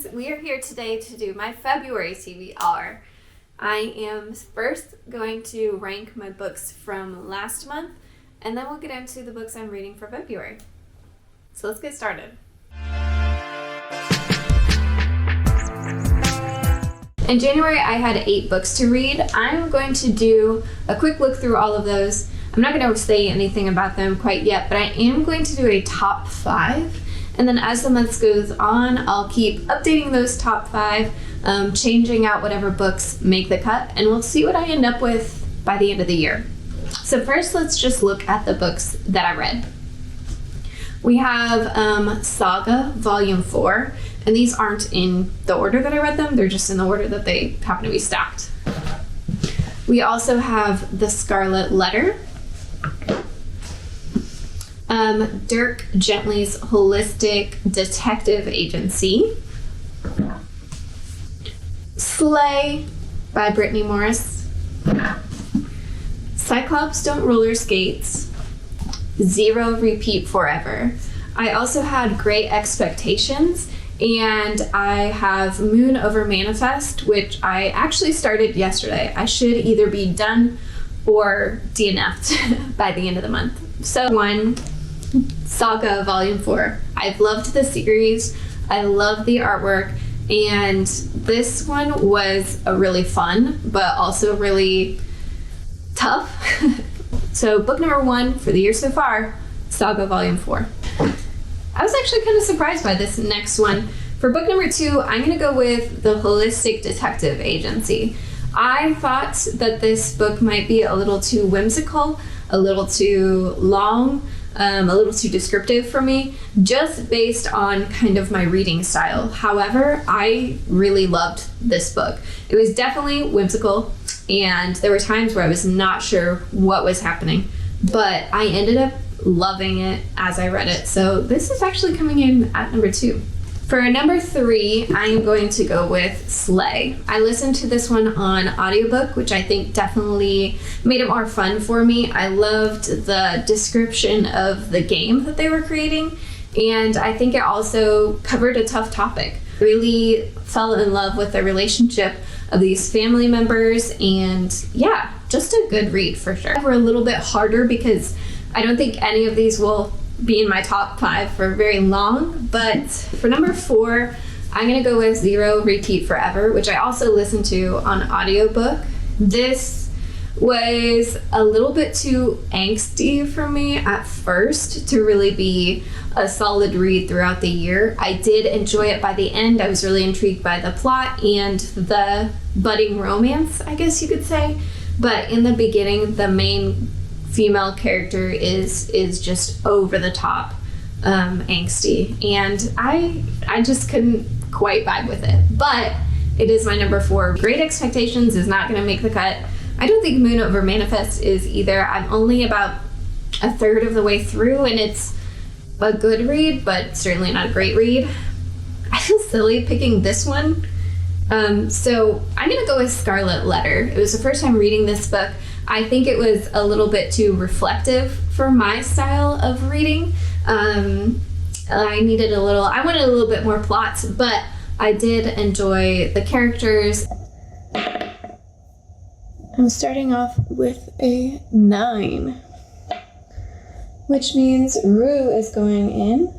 friends, we are here today to do my February TBR. I am first going to rank my books from last month, and then we'll get into the books I'm reading for February. So let's get started. In January, I had 8 books to read. I'm going to do a quick look through all of those. I'm not going to say anything about them quite yet, but I am going to do a top 5. And then as the month goes on, I'll keep updating those top 5, changing out whatever books make the cut, and we'll see what I end up with by the end of the year. So first, let's just look at the books that I read. We have Saga Volume 4, and these aren't in the order that I read them, they're just in the order that they happen to be stacked. We also have The Scarlet Letter, Dirk Gently's Holistic Detective Agency, Slay by Brittany Morris, Cyclops Don't Roller Skates, Zero Repeat Forever. I also had Great Expectations, and I have Moon Over Manifest, which I actually started yesterday. I should either be done or DNF'd by the end of the month. So Saga Volume 4. I've loved the series. I love the artwork, and this one was a really fun, but also really tough. So book number 1 for the year so far, Saga Volume 4. I was actually kind of surprised by this next one. For book number 2, I'm going to go with The Holistic Detective Agency. I thought that this book might be a little too whimsical, a little too long, a little too descriptive for me, just based on kind of my reading style. However, I really loved this book. It was definitely whimsical, and there were times where I was not sure what was happening, but I ended up loving it as I read it. So this is actually coming in at number 2. For number 3, I'm going to go with Slay. I listened to this one on audiobook, which I think definitely made it more fun for me. I loved the description of the game that they were creating, and I think it also covered a tough topic. Really fell in love with the relationship of these family members, and yeah, just a good read for sure. We're a little bit harder because I don't think any of these will be in my top 5 for very long, but for number 4, I'm gonna go with Zero Repeat Forever, which I also listened to on audiobook. This was a little bit too angsty for me at first to really be a solid read throughout the year. I did enjoy it by the end. I was really intrigued by the plot and the budding romance, I guess you could say, but in the beginning, the main female character is just over the top angsty, and I just couldn't quite vibe with it, but it is my number 4. Great Expectations is not going to make the cut. I don't think Moon Over Manifest is either. I'm only about a third of the way through, and it's a good read, but certainly not a great read. I feel silly picking this one, so I'm gonna go with Scarlet Letter. It was the first time reading this book. I think it was a little bit too reflective for my style of reading. I wanted a little bit more plot, but I did enjoy the characters. I'm starting off with a 9, which means Rue is going in,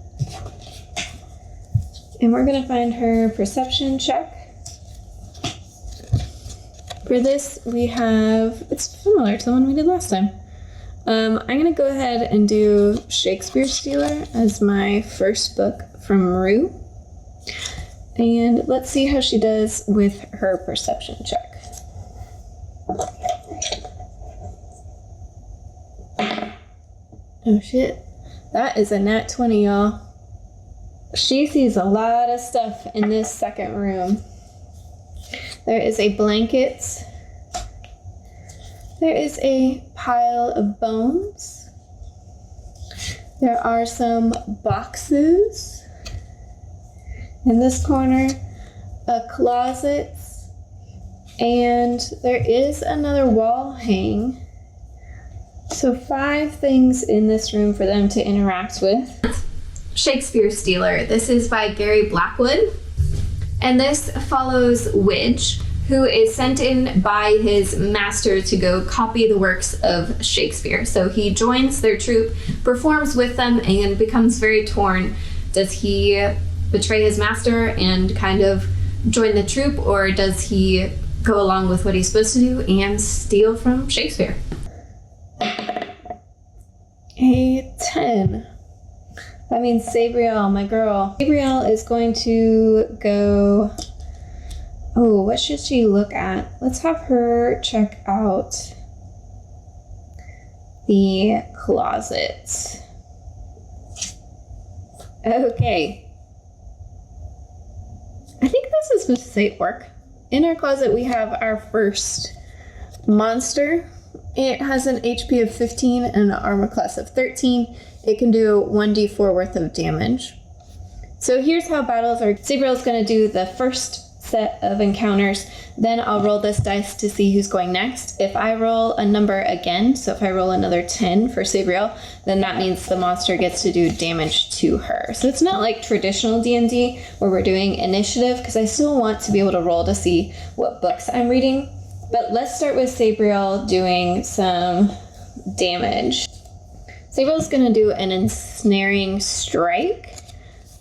and we're gonna find her perception check. For this, we have, it's similar to the one we did last time. I'm going to go ahead and do Shakepearestealer as my first book from Rue. And let's see how she does with her perception check. Oh shit, that is a nat 20, y'all. She sees a lot of stuff in this second room. There is a blanket. There is a pile of bones. There are some boxes. In this corner, a closet. And there is another wall hang. So 5 things in this room for them to interact with. Shakepearestealer. This is by Gary Blackwood. And this follows Widge, who is sent in by his master to go copy the works of Shakespeare. So he joins their troupe, performs with them, and becomes very torn. Does he betray his master and kind of join the troupe, or does he go along with what he's supposed to do and steal from Shakespeare? A 10. That means Sabriel, my girl. Sabriel is going to go... Oh, what should she look at? Let's have her check out the closet. Okay. I think this is supposed to say orc. In our closet, we have our first monster. It has an HP of 15 and an armor class of 13. It can do 1d4 worth of damage. So here's how battles are. Sabriel's going to do the first set of encounters. Then I'll roll this dice to see who's going next. If I roll a number again, so if I roll another 10 for Sabriel, then that means the monster gets to do damage to her. So it's not like traditional D&D where we're doing initiative, because I still want to be able to roll to see what books I'm reading. But let's start with Sabriel doing some damage. Sabriel's going to do an ensnaring strike,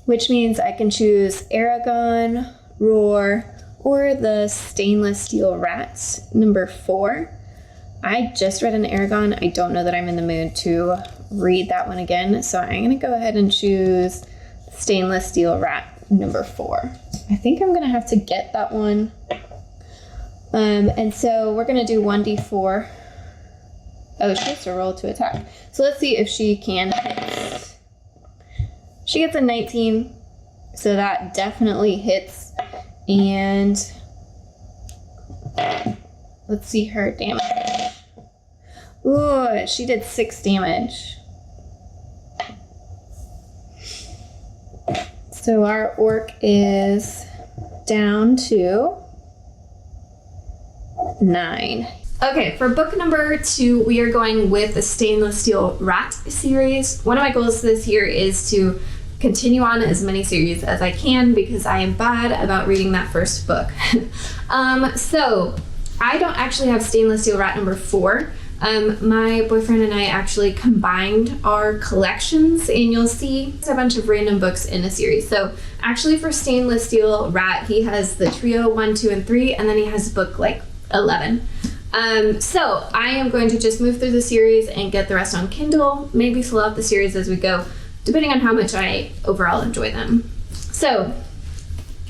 which means I can choose Aragon, Roar, or the stainless steel rats, number 4. I just read an Aragon. I don't know that I'm in the mood to read that one again, so I'm going to go ahead and choose stainless steel rat, number 4. I think I'm going to have to get that one. And so we're going to do 1d4. Oh, she has to roll to attack. So let's see if she can hit. She gets a 19, so that definitely hits. And let's see her damage. Ooh, she did 6 damage. So our orc is down to 9. Okay, for book number 2, we are going with the Stainless Steel Rat series. One of my goals this year is to continue on as many series as I can because I am bad about reading that first book. So I don't actually have Stainless Steel Rat number 4. My boyfriend and I actually combined our collections, and you'll see a bunch of random books in a series. So actually for Stainless Steel Rat, he has the trio 1, 2, and 3, and then he has book like 11. So I am going to just move through the series and get the rest on Kindle, maybe fill out the series as we go, depending on how much I overall enjoy them. So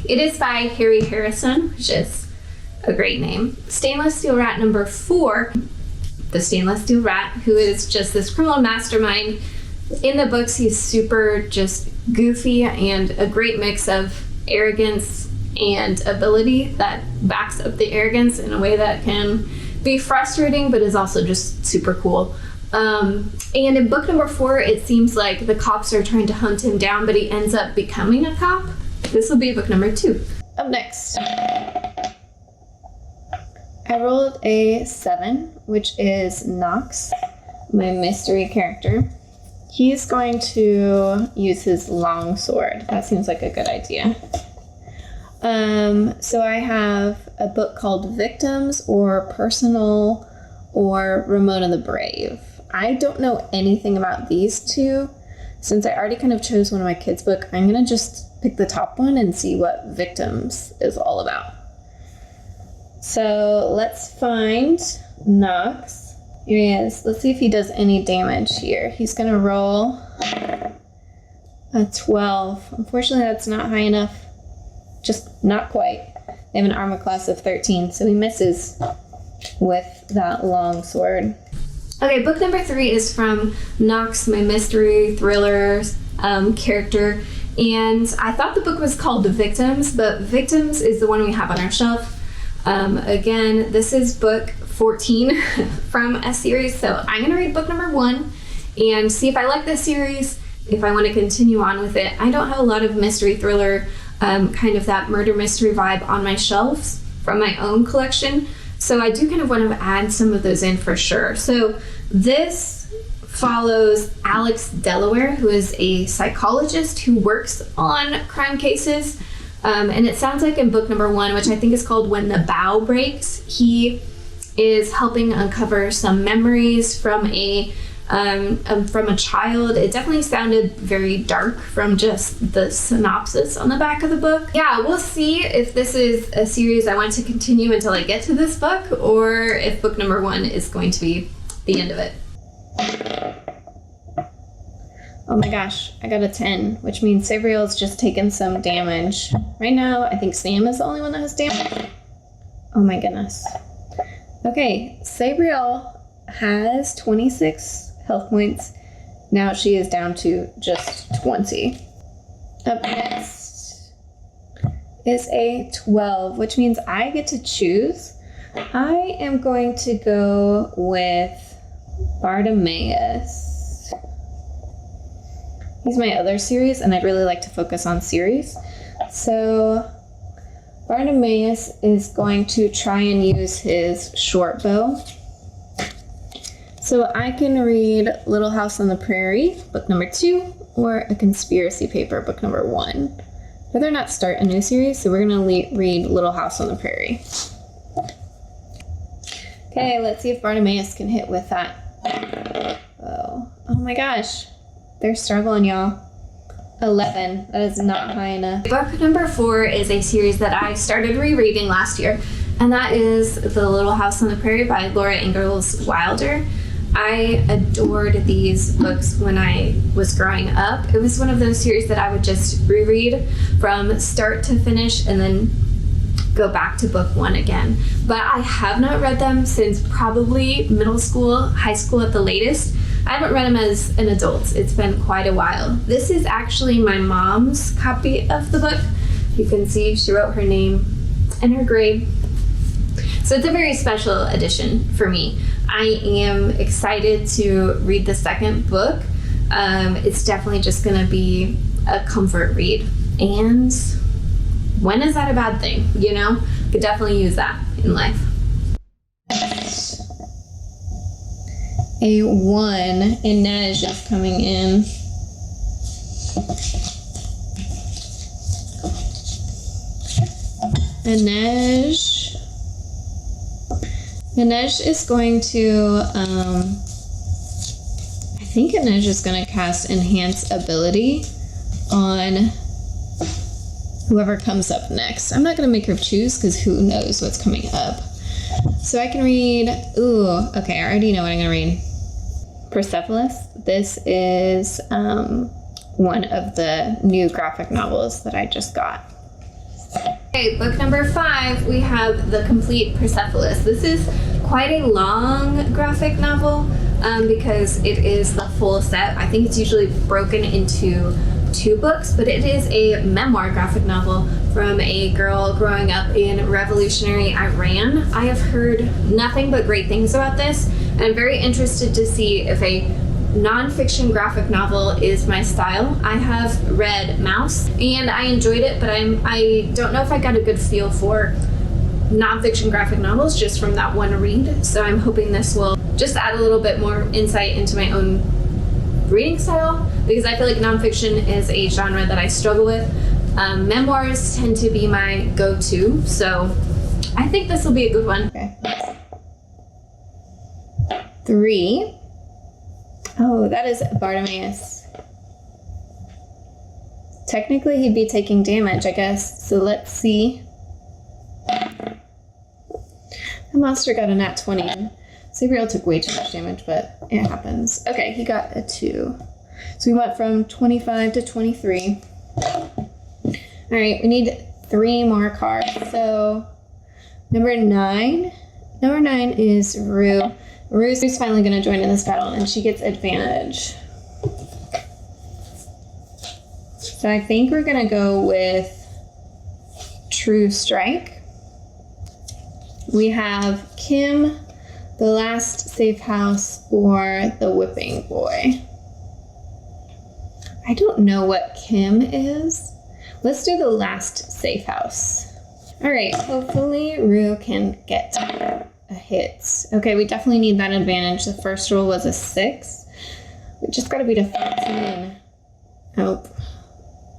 it is by Harry Harrison, which is a great name. Stainless Steel Rat number 4, the Stainless Steel Rat, who is just this criminal mastermind. In the books, he's super just goofy and a great mix of arrogance and ability that backs up the arrogance in a way that can be frustrating, but is also just super cool. And in book number 4, it seems like the cops are trying to hunt him down, but he ends up becoming a cop. This will be book number 2. Up next, I rolled a 7, which is Nox, my mystery character. He's going to use his long sword. That seems like a good idea. So I have a book called Victims or Personal or Ramona the Brave. I don't know anything about these two. Since I already kind of chose one of my kids' book, I'm going to just pick the top one and see what Victims is all about. So let's find Nox. Here he is. Let's see if he does any damage here. He's going to roll a 12. Unfortunately, that's not high enough. Just not quite. They have an armor class of 13, so he misses with that long sword. Okay, book number 3 is from Nox, my mystery thriller character, and I thought the book was called Victims, but Victims is the one we have on our shelf. Again, this is book 14 from a series, so I'm going to read book number 1 and see if I like this series, if I want to continue on with it. I don't have a lot of mystery thriller, kind of that murder mystery vibe on my shelves from my own collection, so I do kind of want to add some of those in for sure. So this follows Alex Delaware, who is a psychologist who works on crime cases. And it sounds like in book number 1, which I think is called When the Bough Breaks, he is helping uncover some memories from a child. It definitely sounded very dark from just the synopsis on the back of the book. Yeah, we'll see if this is a series I want to continue until I get to this book, or if book number 1 is going to be the end of it. Oh my gosh, I got a 10, which means Sabriel's just taken some damage. Right now, I think Sam is the only one that has damage. Oh my goodness. Okay, Sabriel has 26 health points. Now she is down to just 20. Up next is a 12, which means I get to choose. I am going to go with Bartimaeus. He's my other series, and I'd really like to focus on series. So Bartimaeus is going to try and use his short bow. So I can read Little House on the Prairie, book number 2, or A Conspiracy Paper, book number 1. I'd rather not start a new series, so we're going to read Little House on the Prairie. Okay, let's see if Bartimaeus can hit with that. Oh my gosh. They're struggling, y'all. 11. That is not high enough. Book number 4 is a series that I started rereading last year, and that is The Little House on the Prairie by Laura Ingalls Wilder. I adored these books when I was growing up. It was one of those series that I would just reread from start to finish and then go back to book 1 again. But I have not read them since probably middle school, high school at the latest. I haven't read them as an adult. It's been quite a while. This is actually my mom's copy of the book. You can see she wrote her name and her grade. So it's a very special edition for me. I am excited to read the second book. It's definitely just going to be a comfort read. And when is that a bad thing? You know, could definitely use that in life. A 1, Inej is coming in. Inej is going to, I think Inej is going to cast Enhance Ability on whoever comes up next. I'm not going to make her choose because who knows what's coming up. So I can read, okay, I already know what I'm going to read. Persepholist. This is one of the new graphic novels that I just got. Okay, book number 5, we have The Complete Persepholist. This is quite a long graphic novel because it is the full set. I think it's usually broken into 2 books, but it is a memoir graphic novel from a girl growing up in revolutionary Iran. I have heard nothing but great things about this, and I'm very interested to see if a nonfiction graphic novel is my style. I have read Mouse, and I enjoyed it, but I don't know if I got a good feel for nonfiction graphic novels just from that one read, so I'm hoping this will just add a little bit more insight into my own reading style, because I feel like nonfiction is a genre that I struggle with. Memoirs tend to be my go-to, so I think this will be a good one. Okay. 3. Oh, that is Bartimaeus. Technically, he'd be taking damage, I guess, so let's see. The monster got a nat 20. Sabriel took way too much damage, but it happens. Okay, he got a 2. So we went from 25 to 23. All right, we need 3 more cards. So number 9. Number 9 is Rue. Rue's finally going to join in this battle, and she gets advantage. So I think we're going to go with True Strike. We have Kim, The Last Safe House, or The Whipping Boy. I don't know what Kim is. Let's do The Last Safe House. All right, hopefully Rue can get a hit. Okay, we definitely need that advantage. The first roll was a 6. We just gotta beat a 13. Oh,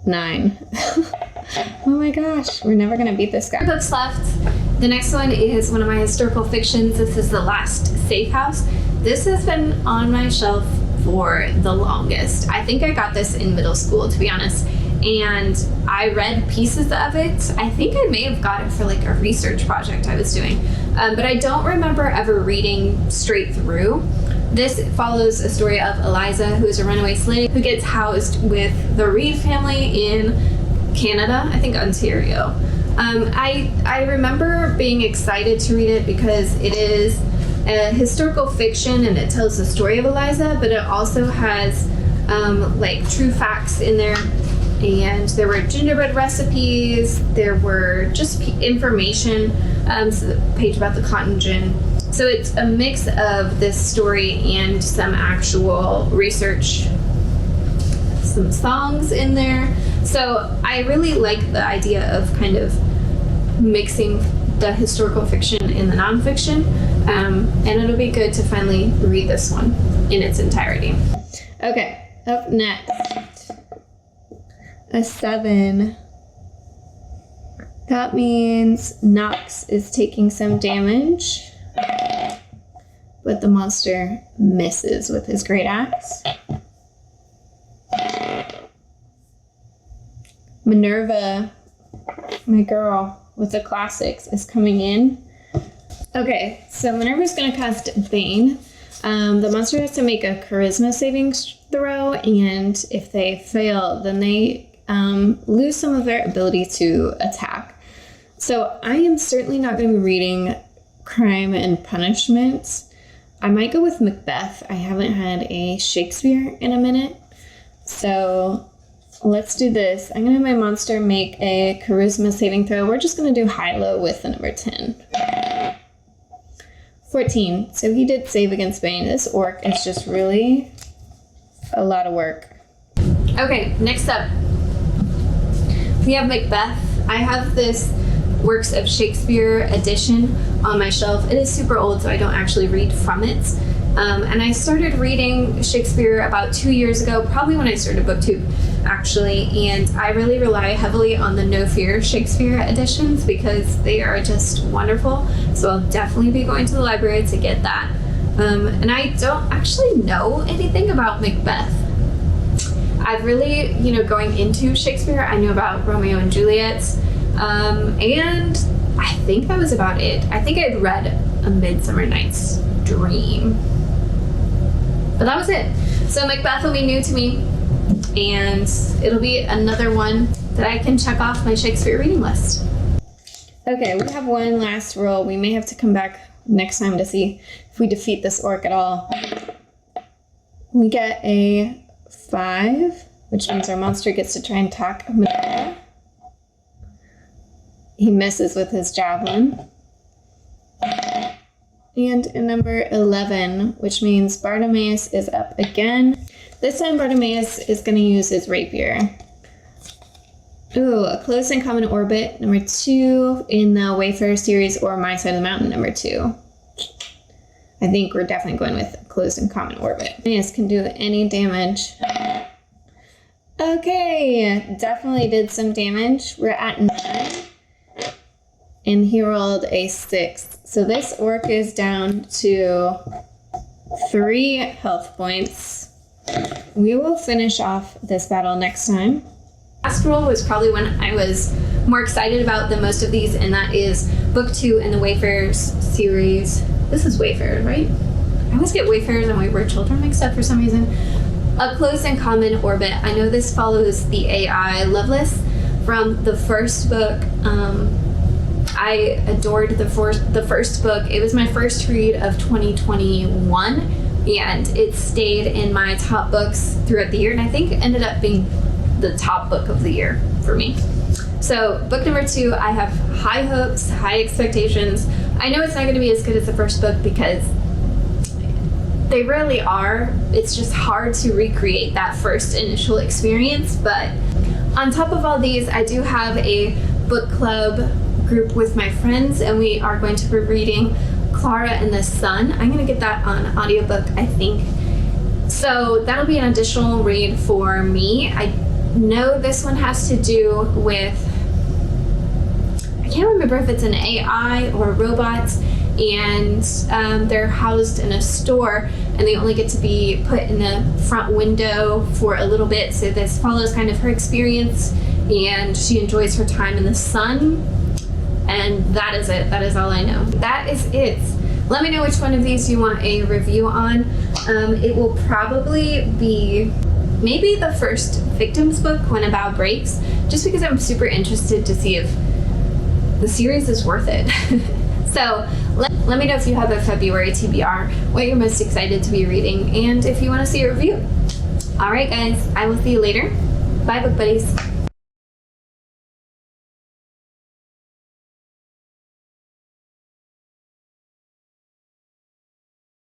9. Oh my gosh, we're never gonna beat this guy. Books left. The next one is one of my historical fictions. This is The Last Safe House. This has been on my shelf for the longest. I think I got this in middle school, to be honest. And I read pieces of it. I think I may have got it for like a research project I was doing. But I don't remember ever reading straight through. This follows a story of Eliza, who is a runaway slave, who gets housed with the Reed family in Canada, I think Ontario. I remember being excited to read it because it is a historical fiction and it tells the story of Eliza, but it also has like true facts in there. And there were gingerbread recipes, there were just information, so the page about the cotton gin. So it's a mix of this story and some actual research, some songs in there. So I really like the idea of kind of mixing the historical fiction and the nonfiction, and it'll be good to finally read this one in its entirety. Okay, up next, a 7. That means Nox is taking some damage, but the monster misses with his great axe. Minerva, my girl with the classics, is coming in. Okay, so Minerva's gonna cast Bane. The monster has to make a charisma saving throw, and if they fail, then they lose some of their ability to attack. So I am certainly not going to be reading Crime and Punishment. I might go with Macbeth. I haven't had a Shakespeare in a minute. So let's do this. I'm going to have my monster make a charisma saving throw. We're just going to do high-low with the number 10. 14. So he did save against Bane. This orc is just really a lot of work. Okay, next up, we have Macbeth. I have this Works of Shakespeare edition on my shelf. It is super old, so I don't actually read from it. And I started reading Shakespeare about 2 years ago, probably when I started BookTube, actually. And I really rely heavily on the No Fear Shakespeare editions because they are just wonderful. So I'll definitely be going to the library to get that. And I don't actually know anything about Macbeth. I've really, going into Shakespeare, I knew about Romeo and Juliet, and I think that was about it. I think I'd read A Midsummer Night's Dream, but that was it. So Macbeth will be new to me, and it'll be another one that I can check off my Shakespeare reading list. Okay, we have one last roll. We may have to come back next time to see if we defeat this orc at all. We get a 5, which means our monster gets to try and attack Minerva. He misses with his javelin. And a number 11, which means Bartimaeus is up again. This time Bartimaeus is going to use his rapier. Ooh, a close and common orbit, number 2 in the Wafers series, or My Side of the Mountain, number 2. I think we're definitely going with close and common orbit. Bartimaeus can do any damage. Okay, definitely did some damage. We're at 9. And he rolled a 6. So this orc is down to 3 health points. We will finish off this battle next time. Last roll was probably when I was more excited about than most of these, and that is book 2 in the Wafers series. This is Wafers, right? I always get Wafers and Wayward Children mixed up for some reason. A close and common orbit. I know this follows the AI Loveless from the first book. I adored the first book. It was my first read of 2021, and it stayed in my top books throughout the year, and I think it ended up being the top book of the year for me. So book number 2, I have high hopes, high expectations. I know it's not going to be as good as the first book because they really are. It's just hard to recreate that first initial experience. But on top of all these, I do have a book club group with my friends, and we are going to be reading Clara and the Sun. I'm going to get that on audiobook, I think. So that'll be an additional read for me. I know this one has to do with can't remember if it's an AI or a robot, and they're housed in a store, and they only get to be put in the front window for a little bit. So this follows kind of her experience, and she enjoys her time in the sun. And that is it. That is all I know. That is it. Let me know which one of these you want a review on. It will probably be maybe the first Victims book when a bow breaks, just because I'm super interested to see if the series is worth it. So let me know if you have a February TBR, what you're most excited to be reading, and if you want to see a review. All right, guys, I will see you later. Bye, book buddies.